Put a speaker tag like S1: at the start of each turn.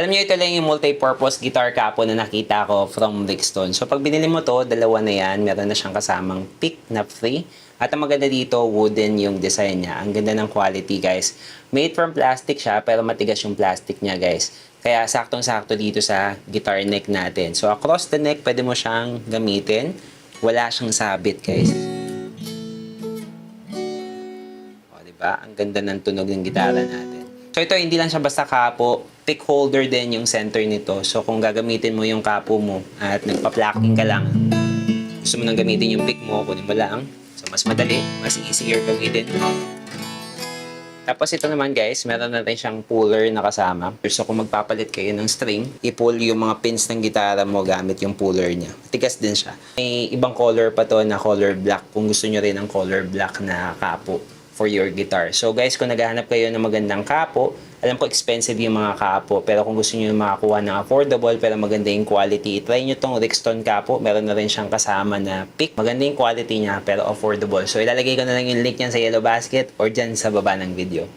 S1: Alam niyo, ito lang yung multi-purpose guitar capo na nakita ko from Rixton. So, pag binili mo to, dalawa na yan. Meron na siyang kasamang pick na free. At ang maganda dito, wooden yung design niya. Ang ganda ng quality, guys. Made from plastic siya, pero matigas yung plastic niya, guys. Kaya saktong-sakto dito sa guitar neck natin. So, across the neck, pwede mo siyang gamitin. Wala siyang sabit, guys. O, diba? Ang ganda ng tunog ng gitara natin. So ito, hindi lang siya basta kapo, pick holder din yung center nito. So kung gagamitin mo yung kapo mo at nagpa-plucking ka lang, gusto mo nang gamitin yung pick mo, kunin mo lang. So mas madali, mas easier gamitin. Tapos ito naman guys, meron na rin siyang puller na kasama. So kung magpapalit kayo ng string, i-pull yung mga pins ng gitara mo gamit yung puller niya. Tigas din siya. May ibang color pa to na color black kung gusto nyo rin ng color black na kapo for your guitar. So guys, kung naghahanap kayo ng magandang kapo, alam ko expensive yung mga kapo, pero kung gusto niyo makakuha ng affordable pero maganda yung quality, try nyo tong Rixton kapo. Meron na rin siyang kasama na pick. Maganda yung quality niya pero affordable. So ilalagay ko na lang yung link niyan sa yellow basket or dyan sa baba ng video.